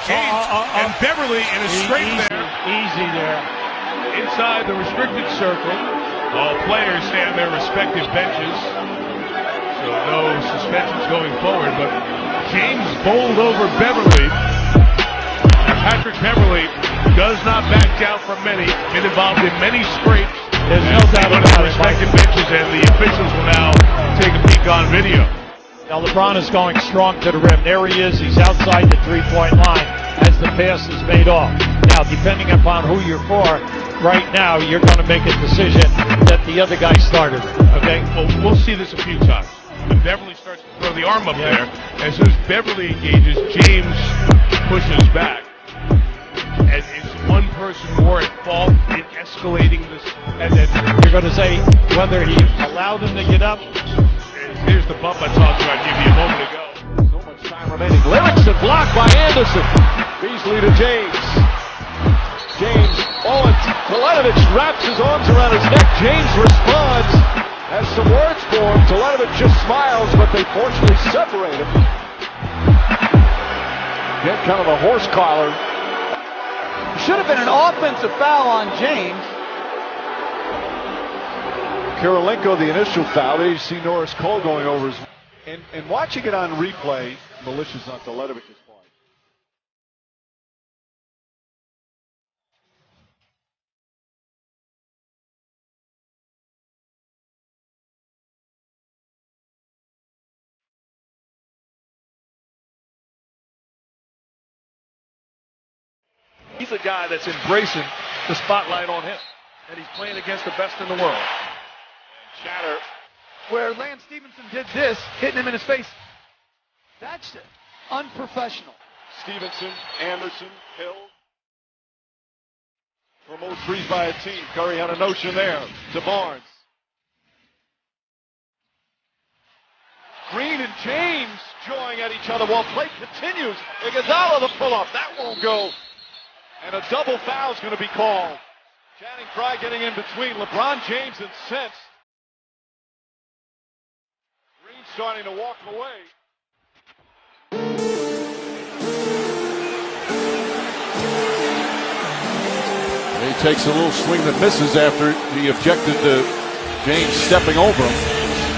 James and Beverly in a straight there. Easy there. Inside the restricted circle. All players stay on their respective benches. So no suspensions going forward, but James bowled over Beverly. And Patrick Beverly does not back down from many. Been involved in many scrapes. There's no doubt about it. Respective benches, and the officials will now take a peek on video. Now LeBron is going strong to the rim. There he is. He's outside the three-point line as the pass is made off. Now, depending upon who you're for, right now you're going to make a decision that the other guy started it. Okay? Well, we'll see this a few times. When Beverly starts to throw the arm up there, as soon as Beverly engages, James pushes back. And it's one person more at fault in escalating this. And then you're going to say whether he allowed him to get up. Here's the bump I talked about give you a moment ago. So much time remaining. Livingston blocked by Anderson. Beasley to James. James, and Teletovic wraps his arms around his neck. James responds, has some words for him. Teletovic just smiles, but they fortunately separate him. Get kind of a horse collar. Should have been an offensive foul on James. Kirilenko, the initial foul. There you see Norris Cole going over his. And watching it on replay, malicious on Teletovic's part. He's a guy that's embracing the spotlight on him. And he's playing against the best in the world. Shatter. Where Lance Stevenson did this, hitting him in his face. That's unprofessional. Stevenson, Anderson, Hill. For most threes by a team. Curry on a notion there to Barnes. Green and James jawing at each other while play continues. Iguodala the pull-up. That won't go. And a double foul is going to be called. Channing Frye getting in between. LeBron James incensed. Green starting to walk away. He takes a little swing that misses after he objected to James stepping over him.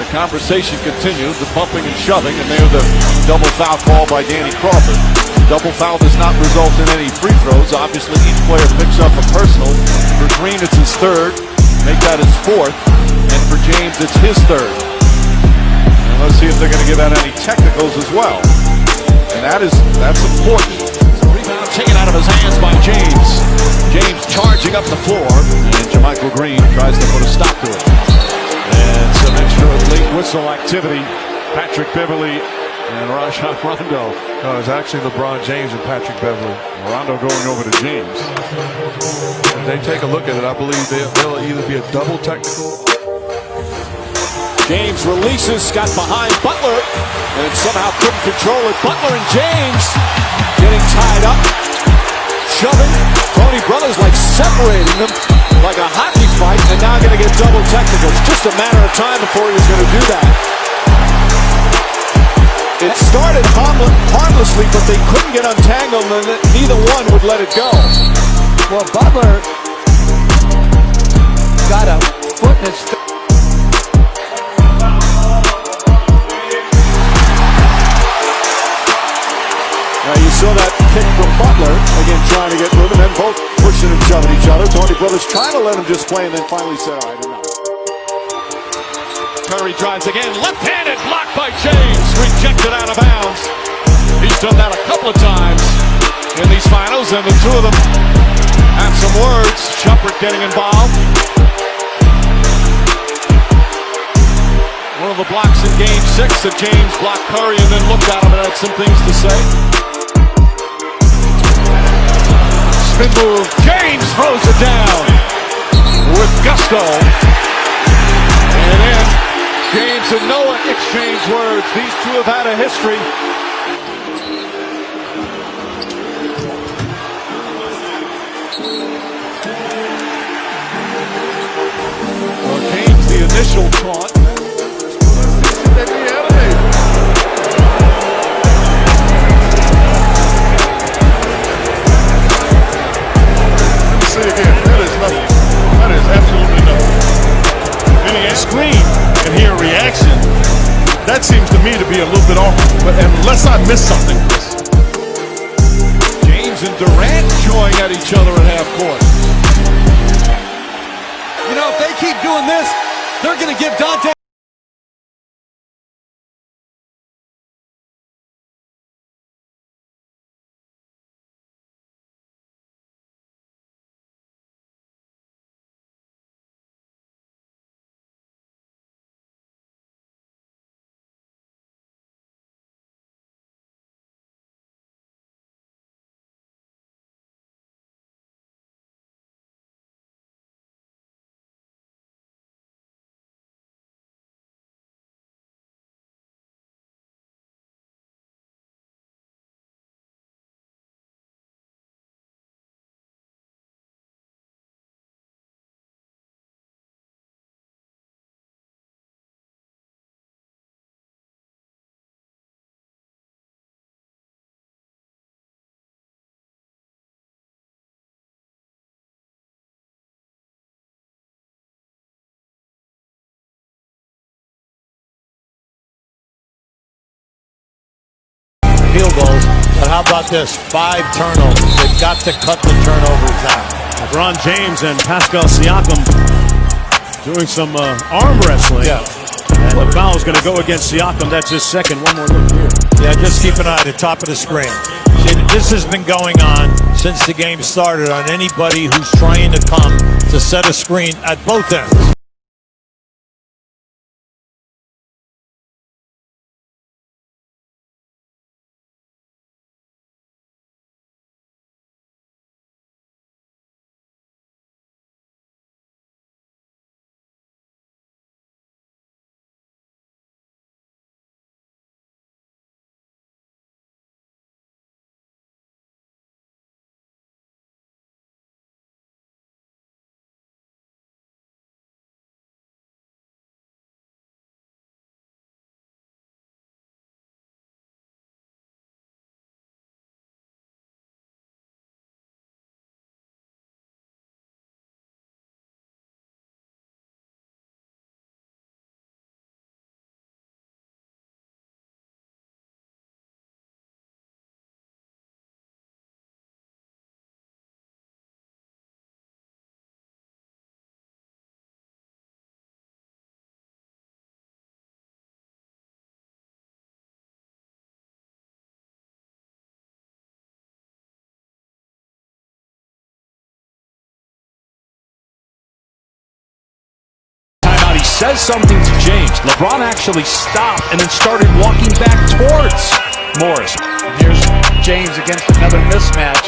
The conversation continues, the bumping and shoving, and there's the double foul call by Danny Crawford. Double foul does not result in any free throws. Obviously, each player picks up a personal. For Green, it's his third. Make that his fourth. And for James, it's his third. And let's see if they're going to give out any technicals as well. And that's important. Rebound taken out of his hands by James. James charging up the floor. And JaMychal Green tries to put a stop to it. And some extra late whistle activity. Patrick Beverly and Rajon Rondo. No, it's actually LeBron James and Patrick Beverly. Rondo going over to James. If they take a look at it, I believe they'll either be a double technical. James releases, got behind Butler, and somehow couldn't control it. Butler and James getting tied up, shoving. Tony Brothers like separating them like a hockey fight, and now going to get double technicals. Just a matter of time before he was going to do that. It started harmlessly, but they couldn't get untangled, and neither one would let it go. Well, Butler got a foot in his face. Now you saw that kick from Butler, again trying to get moving, and both pushing and shoving each other. Tony Brothers trying to let him just play, and then finally said, all right, enough. Curry drives again, left-handed, blocked by James, rejected out of bounds. He's done that a couple of times in these finals, and the two of them have some words. Shumpert getting involved. One of the blocks in Game 6 that James blocked Curry and then looked at him and had some things to say. Spin move, James throws it down with gusto. And then James and Noah exchange words. These two have had a history. Well, James, the initial taunt. That seems to me to be a little bit off, but unless I miss something. James and Durant chewing at each other at half court. You know, if they keep doing this, they're going to give Dante. Field goals, but how about this? 5 turnovers. They've got to cut the turnovers out. LeBron James and Pascal Siakam doing some arm wrestling. Yeah. And the foul is going to go against Siakam. That's his second. One more look here. Yeah, just keep an eye at the top of the screen. See, this has been going on since the game started on anybody who's trying to come to set a screen at both ends. Says something to James. LeBron actually stopped and then started walking back towards Morris. Here's James against another mismatch.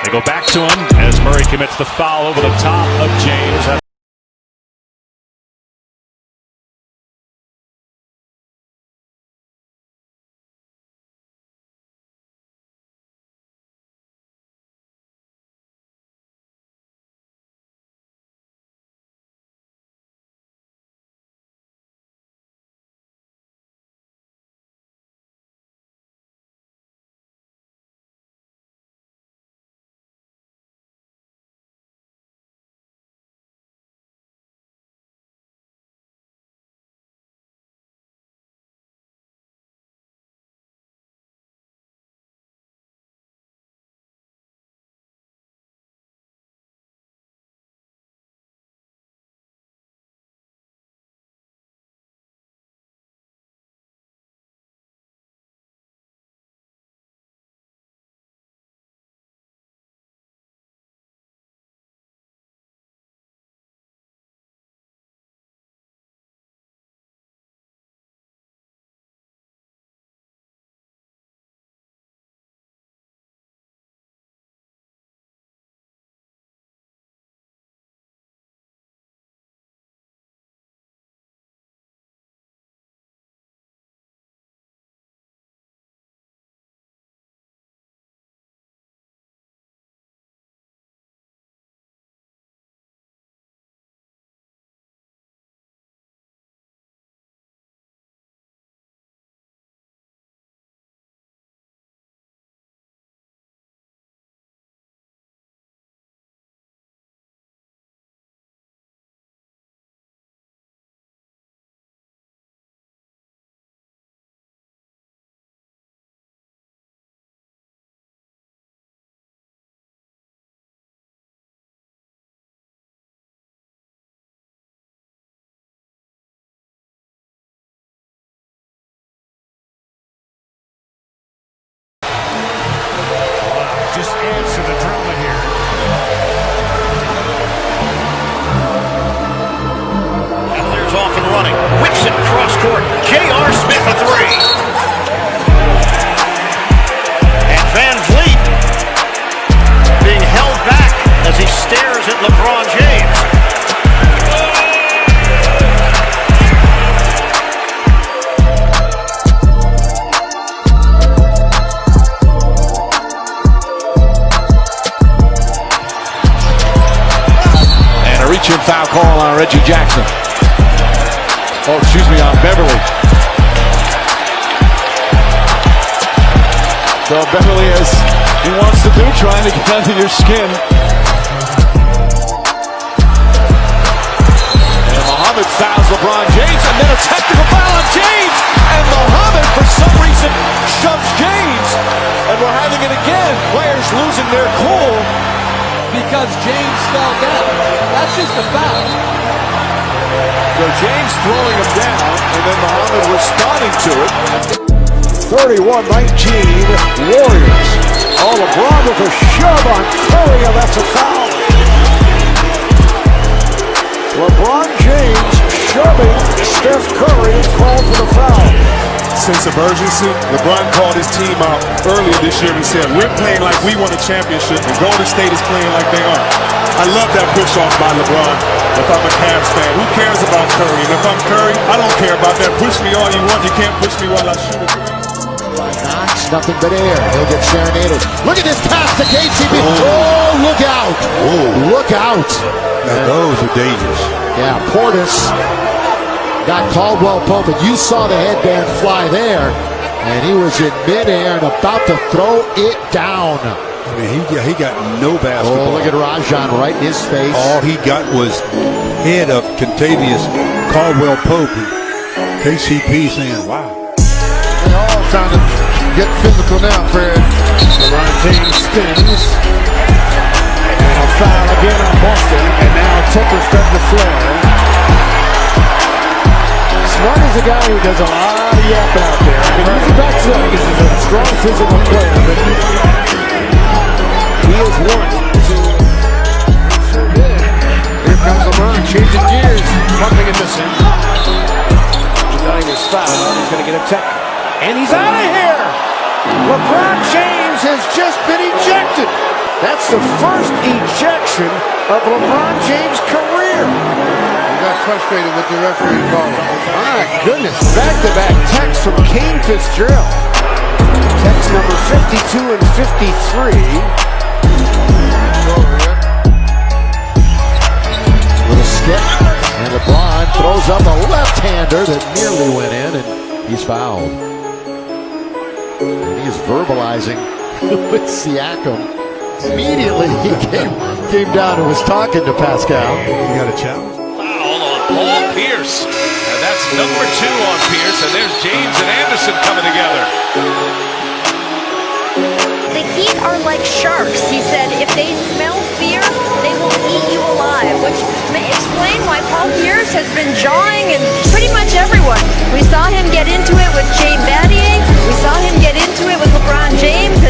They go back to him as Murray commits the foul over the top of James. foul call on Reggie Jackson. Oh, excuse me, on Beverly. So Beverly, as he wants to do, trying to get under your skin. And Muhammad fouls LeBron James, and then a technical foul on James. And Muhammad, for some reason, shoves James. And we're having it again. Players losing their cool because James fell down. That's just a foul. So James throwing him down, and then Muhammad responding to it. 31-19 Warriors. Oh, LeBron with a shove on Curry, and that's a foul. LeBron James shoving Steph Curry, called for the foul. Sense of urgency. LeBron called his team out earlier this year and said, we're playing like we won a championship, and Golden State is playing like they are. I love that push-off by LeBron. If I'm a Cavs fan, who cares about Curry? And if I'm Curry, I don't care about that. Push me all you want. You can't push me while I shoot it. Knox, nothing but air. He'll get serenaded. Look at this pass to JGSB. Oh, look out. Oh, look out. Now those are dangerous. Yeah, Portis got Caldwell Pope, and you saw the headband fly there, and he was in midair and about to throw it down. I mean, he got no basketball. Oh, look at Rajon right in his face. All he got was head of Contavious Caldwell Pope. KCP saying, wow. They all trying to get physical now, Fred. LeBron James spins. And a foul again on Boston, and now Tucker starting to flare. Smart is a guy who does a lot of yapping out there. I mean, he's backs up. He's a strong physical player, but he is one. Here comes LeBron, changing gears, bumping and missing. Denying his foul. He's going to get a tech, and he's out of here. LeBron James has just been ejected. That's the first ejection of LeBron James' career. Got frustrated with the referee call. My goodness, back-to-back texts from Kane Fitzgerald. Text number 52 and 53. With a skip, and LeBron throws up a left-hander that nearly went in, and he's fouled. And he is verbalizing with Siakam. Immediately he came down and was talking to Pascal. You got a challenge? Paul Pierce, and that's number 2 on Pierce, and there's James and Anderson coming together. The Heat are like sharks. He said if they smell fear, they will eat you alive, which may explain why Paul Pierce has been jawing and pretty much everyone. We saw him get into it with Jay Beth.